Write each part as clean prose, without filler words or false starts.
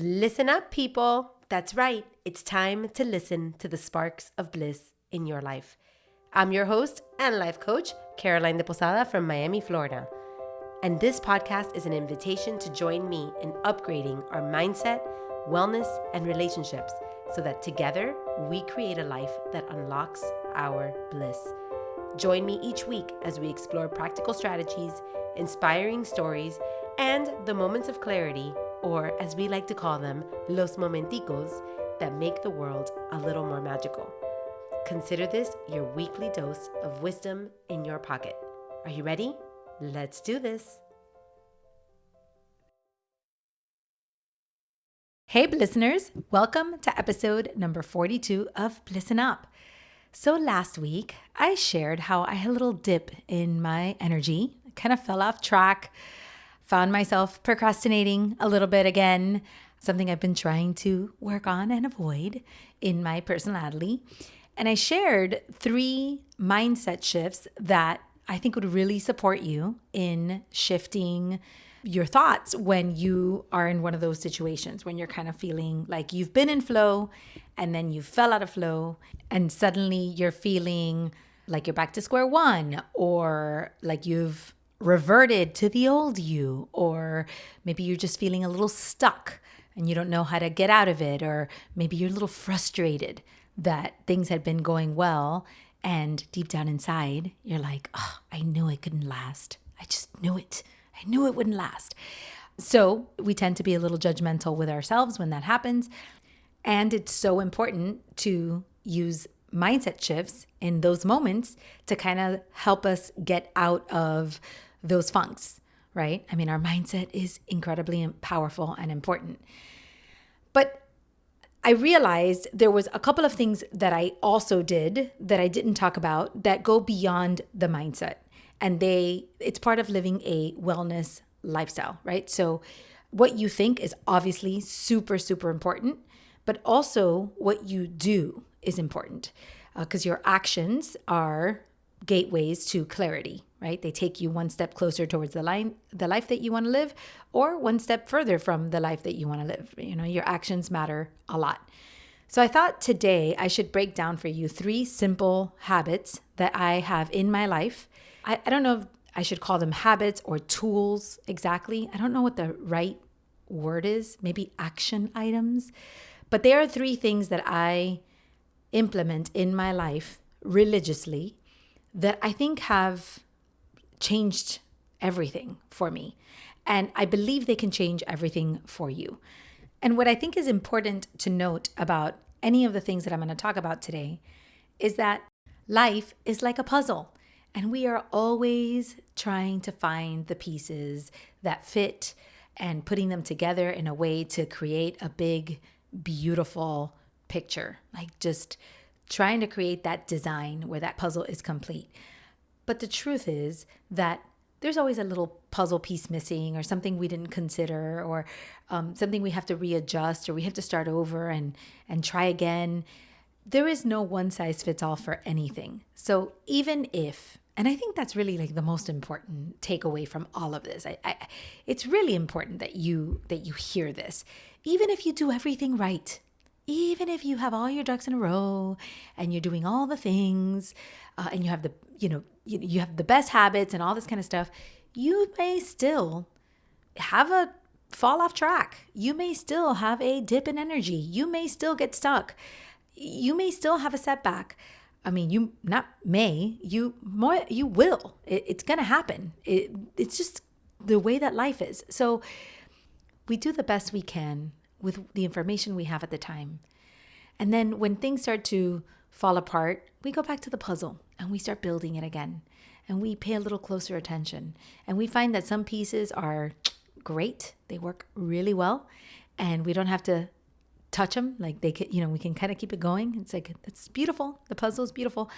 Listen up, people. That's right. It's time to listen to the sparks of bliss in your life. I'm your host and life coach, Caroline de Posada from Miami, Florida. And this podcast is an invitation to join me in upgrading our mindset, wellness, and relationships so that together we create a life that unlocks our bliss. Join me each week as we explore practical strategies, inspiring stories, and the moments of clarity, or as we like to call them, los momenticos, that make the world a little more magical. Consider this your weekly dose of wisdom in your pocket. Are you ready? Let's do this. Hey, Bliss'ners. Welcome to episode number 42 of Bliss'n Up. So last week, I shared how I had a little dip in my energy, kind of fell off track, found myself procrastinating a little bit again, something I've been trying to work on and avoid in my personality. And I shared 3 mindset shifts that I think would really support you in shifting your thoughts when you are in one of those situations, when you're kind of feeling like you've been in flow and then you fell out of flow and suddenly you're feeling like you're back to square one, or like you've reverted to the old you, or maybe you're just feeling a little stuck and you don't know how to get out of it, or maybe you're a little frustrated that things had been going well and deep down inside you're like, oh, I knew it couldn't last. I just knew it. I knew it wouldn't last. So we tend to be a little judgmental with ourselves when that happens. And it's so important to use mindset shifts in those moments to kind of help us get out of those funks, right? I mean, our mindset is incredibly powerful and important. But I realized there was a couple of things that I also did that I didn't talk about that go beyond the mindset. And it's part of living a wellness lifestyle, right? So what you think is obviously super, super important, but also what you do is important because your actions are gateways to clarity, right? They take you one step closer towards the life that you want to live, or one step further from the life that you want to live. You know, your actions matter a lot. So I thought today I should break down for you 3 simple habits that I have in my life. I don't know if I should call them habits or tools exactly. I don't know what the right word is, maybe action items. But there are 3 things that I implement in my life religiously that I think have changed everything for me. And I believe they can change everything for you. And what I think is important to note about any of the things that I'm going to talk about today is that life is like a puzzle. And we are always trying to find the pieces that fit and putting them together in a way to create a big, beautiful picture. Like just trying to create that design where that puzzle is complete. But the truth is that there's always a little puzzle piece missing, or something we didn't consider, or something we have to readjust, or we have to start over and try again. There is no one size fits all for anything. So even if, and I think that's really like the most important takeaway from all of this. It's really important that you hear this. Even if you do everything right, even if you have all your ducks in a row and you're doing all the things, and you have you have the best habits and all this kind of stuff, you may still have a fall off track. You may still have a dip in energy. You may still get stuck. You may still have a setback. I mean, you will. It's going to happen. It's just the way that life is. So we do the best we can with the information we have at the time. And then when things start to fall apart, we go back to the puzzle and we start building it again. And we pay a little closer attention. And we find that some pieces are great. They work really well. And we don't have to touch them. Like they can, we can kind of keep it going. It's like, it's beautiful. The puzzle is beautiful.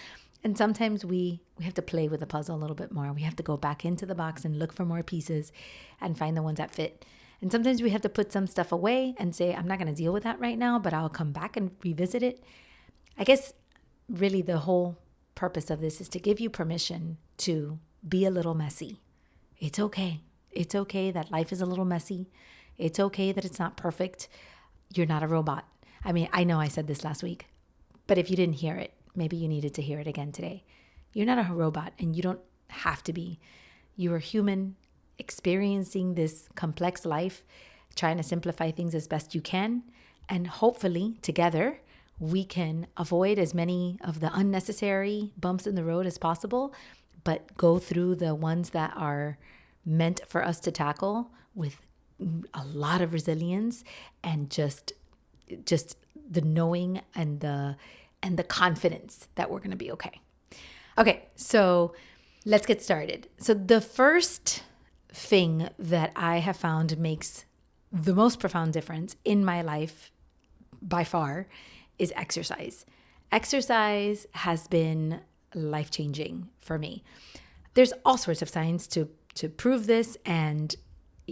And sometimes we have to play with the puzzle a little bit more. We have to go back into the box and look for more pieces and find the ones that fit. And sometimes we have to put some stuff away and say, I'm not going to deal with that right now, but I'll come back and revisit it. I guess really the whole purpose of this is to give you permission to be a little messy. It's okay. It's okay that life is a little messy. It's okay that it's not perfect. You're not a robot. I mean, I know I said this last week, but if you didn't hear it, maybe you needed to hear it again today. You're not a robot, and you don't have to be. You are human, experiencing this complex life, trying to simplify things as best you can. And hopefully together, we can avoid as many of the unnecessary bumps in the road as possible, but go through the ones that are meant for us to tackle with a lot of resilience and just the knowing and the confidence that we're going to be okay. Okay, so let's get started. So the first thing that I have found makes the most profound difference in my life by far is exercise. Exercise has been life-changing for me. There's all sorts of science to prove this, and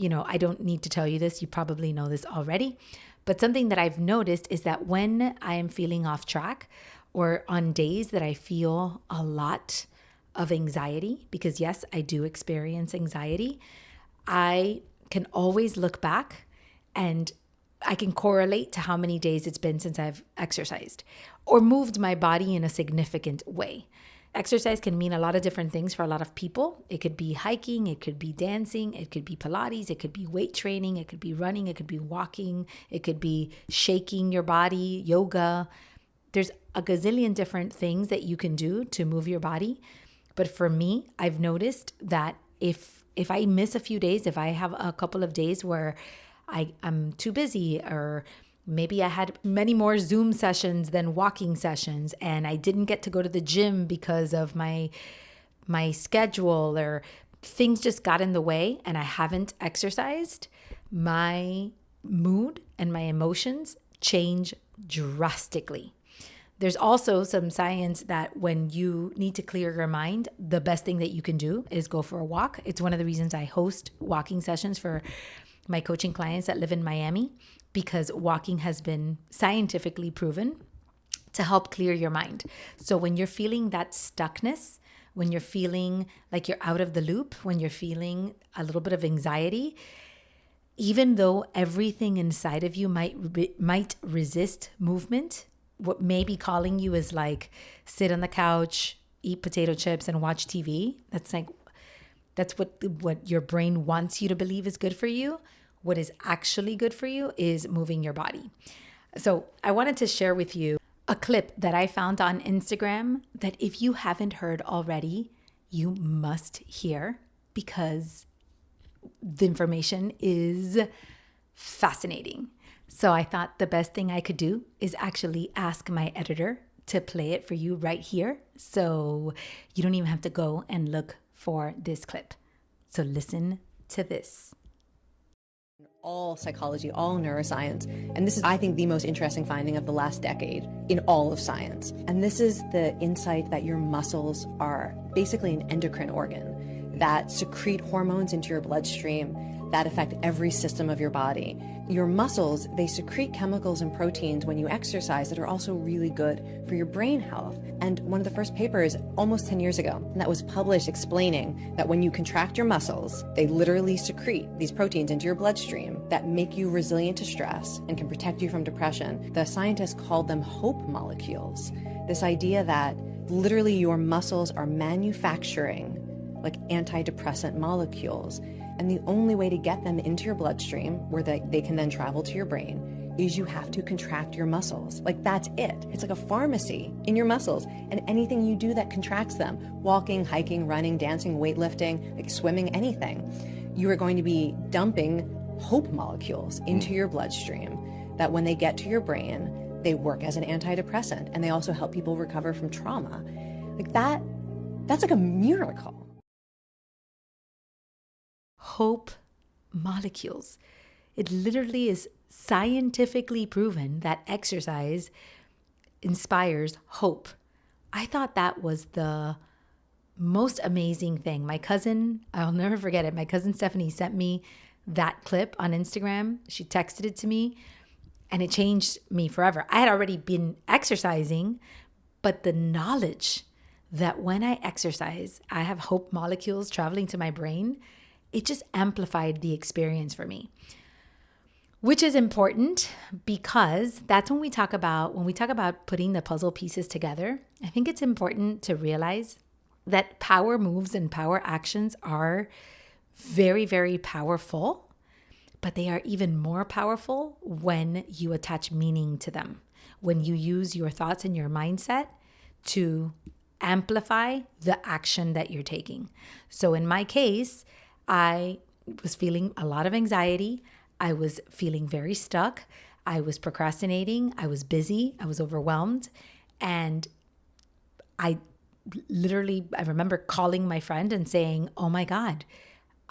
I don't need to tell you this. You probably know this already. But something that I've noticed is that when I am feeling off track, or on days that I feel a lot of anxiety, because yes, I do experience anxiety, I can always look back and I can correlate to how many days it's been since I've exercised or moved my body in a significant way. Exercise can mean a lot of different things for a lot of people. It could be hiking, it could be dancing, it could be Pilates, it could be weight training, it could be running, it could be walking, it could be shaking your body, yoga. There's a gazillion different things that you can do to move your body. But for me, I've noticed that if I miss a few days, if I have a couple of days where I'm too busy, or maybe I had many more Zoom sessions than walking sessions, and I didn't get to go to the gym because of my schedule, or things just got in the way and I haven't exercised, my mood and my emotions change drastically. There's also some science that when you need to clear your mind, the best thing that you can do is go for a walk. It's one of the reasons I host walking sessions for my coaching clients that live in Miami, because walking has been scientifically proven to help clear your mind. So when you're feeling that stuckness, when you're feeling like you're out of the loop, when you're feeling a little bit of anxiety, even though everything inside of you might resist movement, what may be calling you is like sit on the couch, eat potato chips, and watch TV. That's what your brain wants you to believe is good for you. What is actually good for you is moving your body. So I wanted to share with you a clip that I found on Instagram that if you haven't heard already, you must hear, because the information is fascinating. So I thought the best thing I could do is actually ask my editor to play it for you right here. So you don't even have to go and look for this clip. So listen to this. All psychology, all neuroscience. And this is, I think, the most interesting finding of the last decade in all of science. And this is the insight that your muscles are basically an endocrine organ that secrete hormones into your bloodstream that affect every system of your body. Your muscles, they secrete chemicals and proteins when you exercise that are also really good for your brain health. And one of the first papers almost 10 years ago that was published explaining that when you contract your muscles, they literally secrete these proteins into your bloodstream that make you resilient to stress and can protect you from depression. The scientists called them hope molecules. This idea that literally your muscles are manufacturing like antidepressant molecules. And the only way to get them into your bloodstream, where they can then travel to your brain, is you have to contract your muscles. Like, that's it. It's like a pharmacy in your muscles. And anything you do that contracts them, walking, hiking, running, dancing, weightlifting, like swimming, anything, you are going to be dumping hope molecules into your bloodstream that when they get to your brain, they work as an antidepressant. And they also help people recover from trauma. Like that's like a miracle. Hope molecules. It literally is scientifically proven that exercise inspires hope. I thought that was the most amazing thing. My cousin, I'll never forget it. My cousin Stephanie sent me that clip on Instagram. She texted it to me and it changed me forever. I had already been exercising, but the knowledge that when I exercise, I have hope molecules traveling to my brain, it just amplified the experience for me. which is important because that's when we talk about putting the puzzle pieces together. I think it's important to realize that power moves and power actions are very, very powerful, but they are even more powerful when you attach meaning to them, when you use your thoughts and your mindset to amplify the action that you're taking. So in my case, I was feeling a lot of anxiety. I was feeling very stuck. I was procrastinating. I was busy. I was overwhelmed. And I remember calling my friend and saying, oh my God,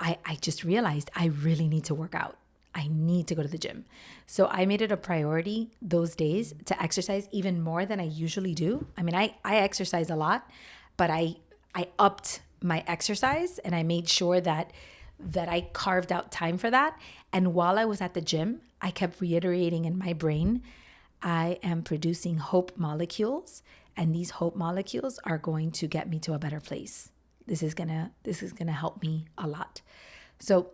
I just realized I really need to work out. I need to go to the gym. So I made it a priority those days to exercise even more than I usually do. I mean, I exercise a lot, but I upped my exercise and I made sure that I carved out time for that. And while I was at the gym, I kept reiterating in my brain, I am producing hope molecules, and these hope molecules are going to get me to a better place. This is gonna help me a lot. So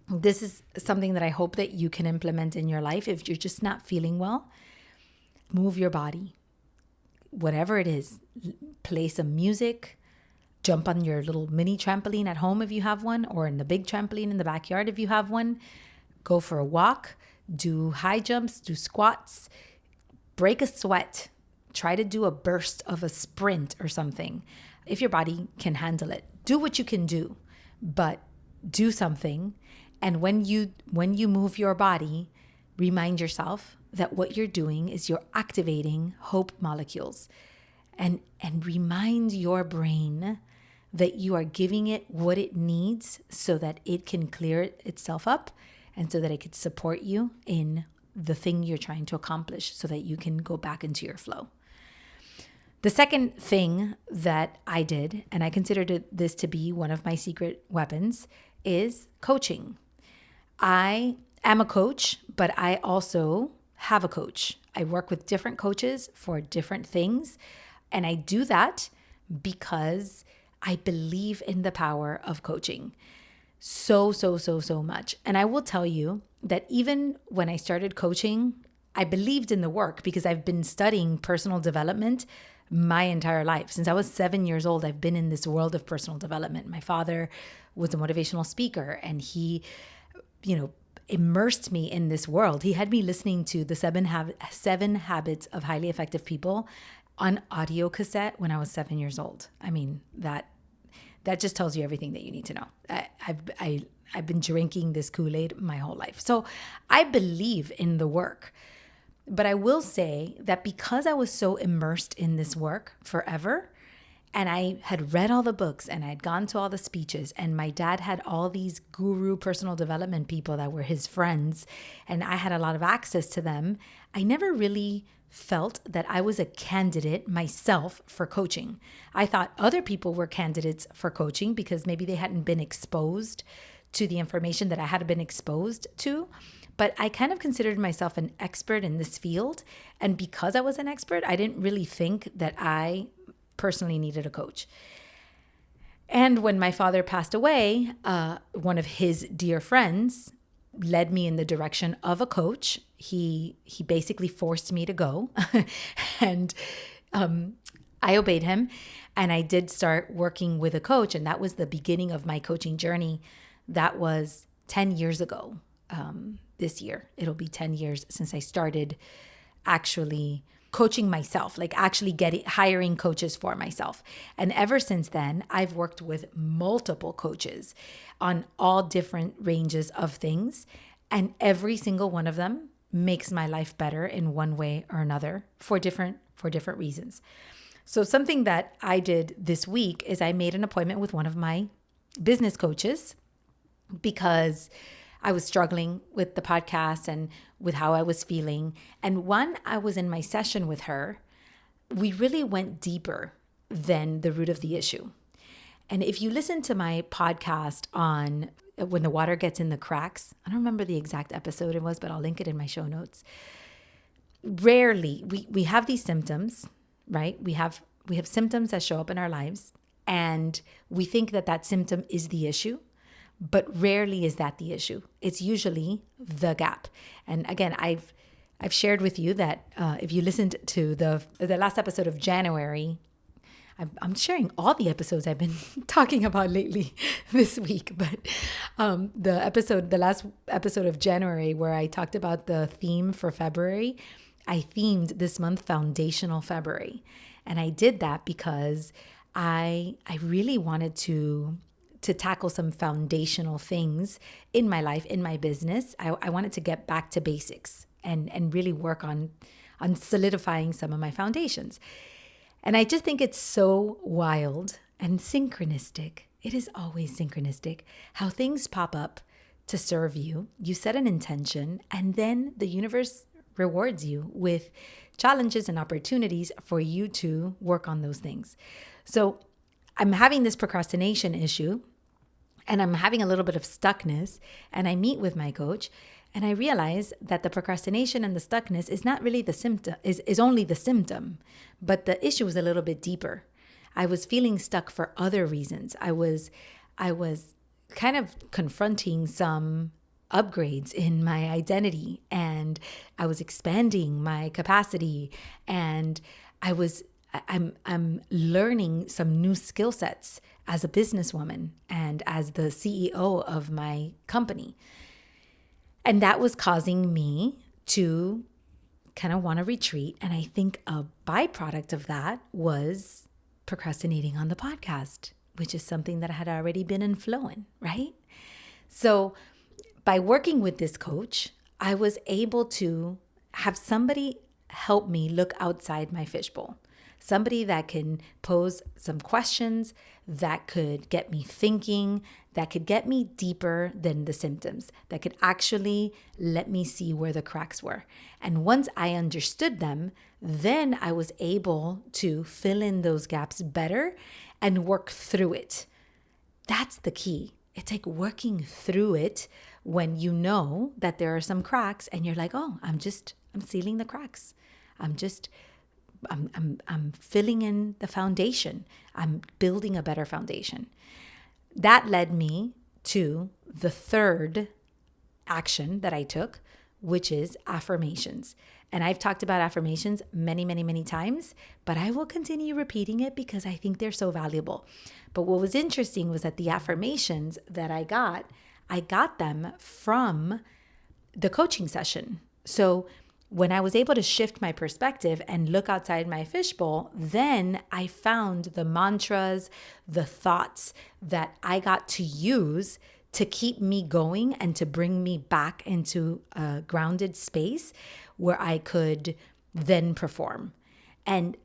this is something that I hope that you can implement in your life. If you're just not feeling well, move your body. Whatever it is, play some music, jump on your little mini trampoline at home if you have one, or in the big trampoline in the backyard if you have one. Go for a walk, do high jumps, do squats, break a sweat. Try to do a burst of a sprint or something. If your body can handle it, do what you can do, but do something. And when you move your body, remind yourself that what you're doing is you're activating hope molecules, and remind your brain that you are giving it what it needs so that it can clear itself up and so that it could support you in the thing you're trying to accomplish so that you can go back into your flow. The second thing that I did, and I considered this to be one of my secret weapons, is coaching. I am a coach, but I also have a coach. I work with different coaches for different things. And I do that because I believe in the power of coaching so much. And I will tell you that even when I started coaching, I believed in the work because I've been studying personal development my entire life. Since I was 7 years old, I've been in this world of personal development. My father was a motivational speaker, and he, immersed me in this world. He had me listening to the 7 Habits of Highly Effective People on audio cassette when I was 7 years old. I mean, that just tells you everything that you need to know. I've been drinking this Kool-Aid my whole life. So I believe in the work. But I will say that because I was so immersed in this work forever, and I had read all the books and I had gone to all the speeches, and my dad had all these guru personal development people that were his friends, and I had a lot of access to them, I never really felt that I was a candidate myself for coaching. I thought other people were candidates for coaching because maybe they hadn't been exposed to the information that I had been exposed to. But I kind of considered myself an expert in this field. And because I was an expert, I didn't really think that I personally needed a coach. And when my father passed away, one of his dear friends led me in the direction of a coach. He basically forced me to go. And I obeyed him. And I did start working with a coach. And that was the beginning of my coaching journey. That was 10 years ago. This year, it'll be 10 years since I started actually coaching myself, like actually hiring coaches for myself. And ever since then, I've worked with multiple coaches on all different ranges of things. And every single one of them makes my life better in one way or another for different reasons. So something that I did this week is I made an appointment with one of my business coaches because I was struggling with the podcast and with how I was feeling. And when I was in my session with her, we really went deeper than the root of the issue. And if you listen to my podcast on when the water gets in the cracks, I don't remember the exact episode it was, but I'll link it in my show notes. Rarely, we have these symptoms, right? We have symptoms that show up in our lives, and we think that symptom is the issue. but rarely is that the issue. It's usually the gap. And again, I've shared with you that if you listened to the last episode of January, I'm sharing all the episodes I've been talking about lately this week, but the last episode of January where I talked about the theme for February, I themed this month Foundational February. And I did that because I really wanted to tackle some foundational things in my life, in my business. I wanted to get back to basics and really work on solidifying some of my foundations. And I just think it's so wild and synchronistic. It is always synchronistic how things pop up to serve you. You set an intention, and then the universe rewards you with challenges and opportunities for you to work on those things. So I'm having this procrastination issue, and I'm having a little bit of stuckness, and I meet with my coach, and I realize that the procrastination and the stuckness is not really the symptom, is only the symptom, but the issue is a little bit deeper. I was feeling stuck for other reasons. I was kind of confronting some upgrades in my identity, and I was expanding my capacity, and I'm learning some new skill sets as a businesswoman and as the CEO of my company. And that was causing me to kind of want to retreat. And I think a byproduct of that was procrastinating on the podcast, which is something that had already been in flowing, right? So by working with this coach, I was able to have somebody help me look outside my fishbowl. Somebody that can pose some questions, that could get me thinking, that could get me deeper than the symptoms, that could actually let me see where the cracks were. And once I understood them, then I was able to fill in those gaps better and work through it. That's the key. It's like working through it when you know that there are some cracks and you're like, oh, I'm sealing the cracks. I'm filling in the foundation. I'm building a better foundation. That led me to the third action that I took, which is affirmations. And I've talked about affirmations many, many, many times, but I will continue repeating it because I think they're so valuable. But what was interesting was that the affirmations that I got them from the coaching session. So when I was able to shift my perspective and look outside my fishbowl, then I found the mantras, the thoughts that I got to use to keep me going and to bring me back into a grounded space where I could then perform. And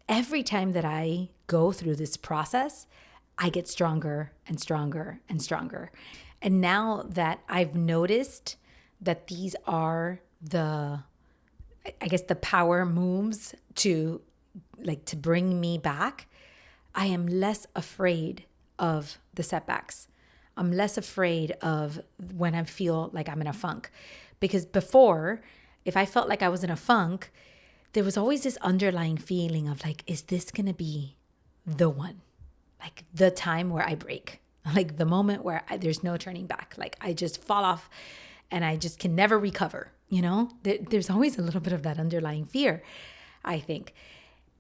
every time that I go through this process, I get stronger and stronger and stronger. And now that I've noticed that these are the power moves to bring me back, I am less afraid of the setbacks. I'm less afraid of when I feel like I'm in a funk. Because before, if I felt like I was in a funk, there was always this underlying feeling of like, is this going to be the one? Like the time where I break, like the moment where there's no turning back. Like I just fall off and I just can never recover. You know, there's always a little bit of that underlying fear, I think.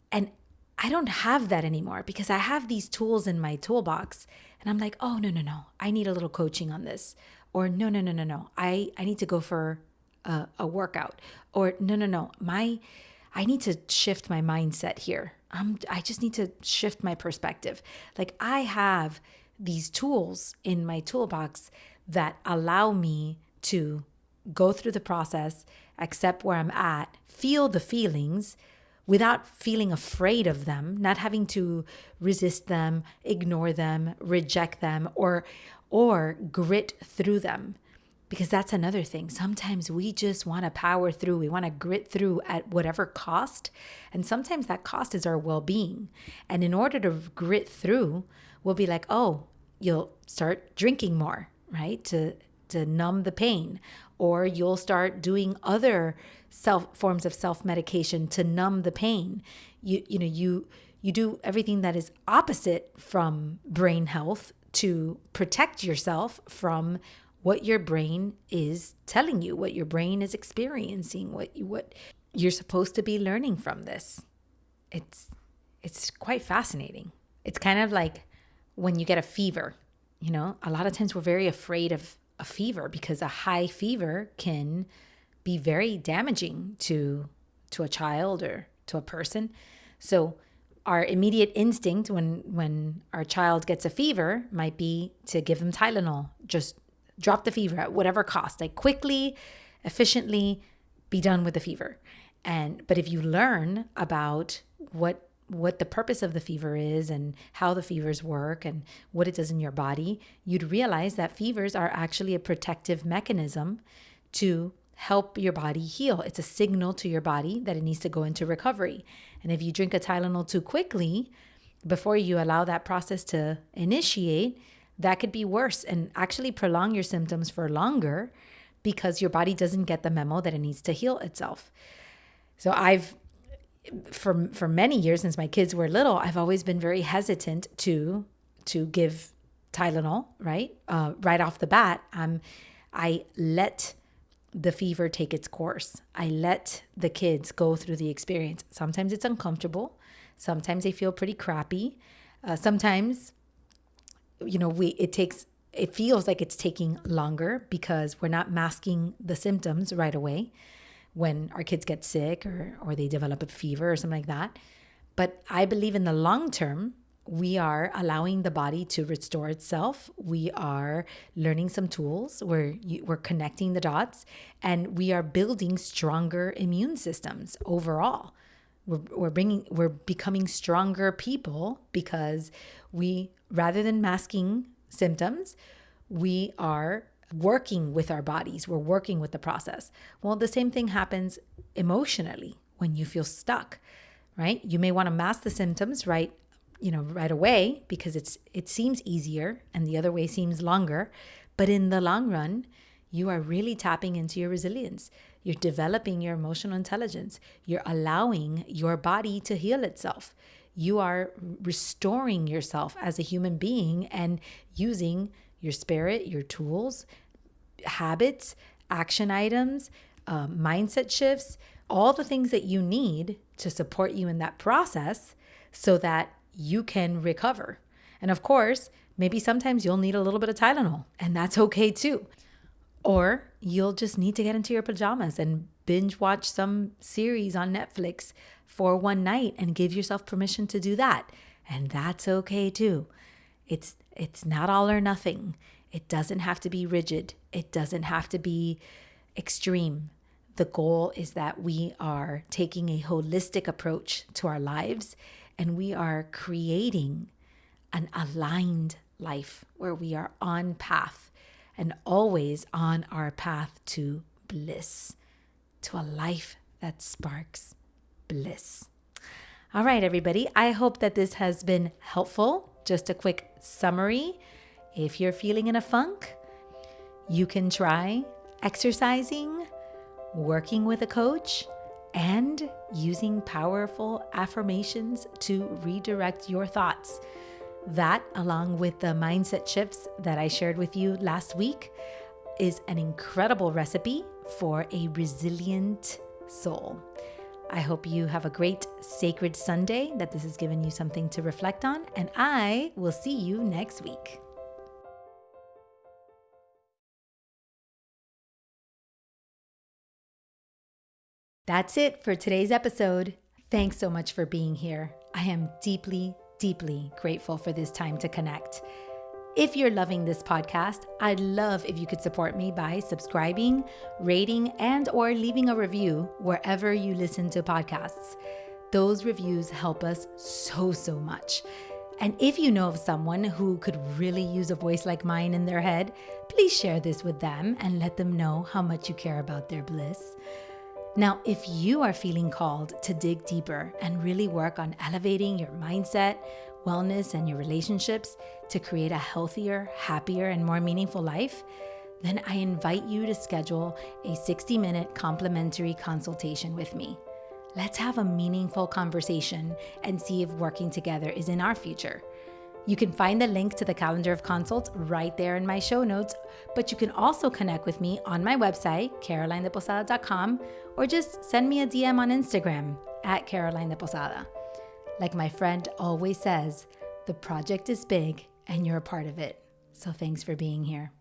And I don't have that anymore because I have these tools in my toolbox and I'm like, oh, no. I need a little coaching on this. Or no. I need to go for a workout. Or no. I need to shift my mindset here. I just need to shift my perspective. Like I have these tools in my toolbox that allow me to go through the process, accept where I'm at, feel the feelings without feeling afraid of them, not having to resist them, ignore them, reject them, or grit through them. Because that's another thing. Sometimes we just want to power through. We want to grit through at whatever cost. And sometimes that cost is our well-being. And in order to grit through, we'll be like, oh, you'll start drinking more, right? To numb the pain. Or you'll start doing other forms of self-medication to numb the pain. You do everything that is opposite from brain health to protect yourself from what your brain is telling you, what your brain is experiencing, what you're supposed to be learning from this. It's quite fascinating. It's kind of like when you get a fever, a lot of times we're very afraid of a fever because a high fever can be very damaging to a child or to a person. So our immediate instinct when our child gets a fever might be to give them Tylenol. Just drop the fever at whatever cost, like quickly, efficiently be done with the fever. But if you learn about what the purpose of the fever is and how the fevers work and what it does in your body, you'd realize that fevers are actually a protective mechanism to help your body heal. It's a signal to your body that it needs to go into recovery. And if you drink a Tylenol too quickly, before you allow that process to initiate, that could be worse and actually prolong your symptoms for longer because your body doesn't get the memo that it needs to heal itself. So for many years, since my kids were little, I've always been very hesitant to give Tylenol, right? Right off the bat, I let the fever take its course. I let the kids go through the experience. Sometimes it's uncomfortable. Sometimes they feel pretty crappy. Sometimes, it feels like it's taking longer because we're not masking the symptoms right away when our kids get sick or they develop a fever or something like that. But I believe in the long term, we are allowing the body to restore itself. We are learning some tools. We're connecting the dots, and we are building stronger immune systems overall. We're becoming stronger people because rather than masking symptoms, we are working with our bodies. We're working with the process. Well, the same thing happens emotionally when you feel stuck, right? You may want to mask the symptoms right away because it seems easier and the other way seems longer. But in the long run, you are really tapping into your resilience. You're developing your emotional intelligence. You're allowing your body to heal itself. You are restoring yourself as a human being and using your spirit, your tools, habits, action items, mindset shifts, all the things that you need to support you in that process so that you can recover. And of course, maybe sometimes you'll need a little bit of Tylenol, and that's okay too. Or you'll just need to get into your pajamas and binge watch some series on Netflix for one night and give yourself permission to do that. And that's okay too. It's not all or nothing. It doesn't have to be rigid. It doesn't have to be extreme. The goal is that we are taking a holistic approach to our lives and we are creating an aligned life where we are on path and always on our path to bliss, to a life that sparks bliss. All right, everybody. I hope that this has been helpful. Just a quick summary. If you're feeling in a funk, you can try exercising, working with a coach, and using powerful affirmations to redirect your thoughts. That, along with the mindset shifts that I shared with you last week, is an incredible recipe for a resilient soul. I hope you have a great sacred Sunday, that this has given you something to reflect on, and I will see you next week. That's it for today's episode. Thanks so much for being here. I am deeply, deeply grateful for this time to connect. If you're loving this podcast, I'd love if you could support me by subscribing, rating, and or leaving a review wherever you listen to podcasts. Those reviews help us so much. And if you know of someone who could really use a voice like mine in their head, please share this with them and let them know how much you care about their bliss. Now, if you are feeling called to dig deeper and really work on elevating your mindset, wellness, and your relationships to create a healthier, happier, and more meaningful life, then I invite you to schedule a 60-minute complimentary consultation with me. Let's have a meaningful conversation and see if working together is in our future. You can find the link to the calendar of consults right there in my show notes, but you can also connect with me on my website, carolinedeposada.com, or just send me a DM on Instagram at Caroline de Posada. Like my friend always says, the project is big and you're a part of it. So thanks for being here.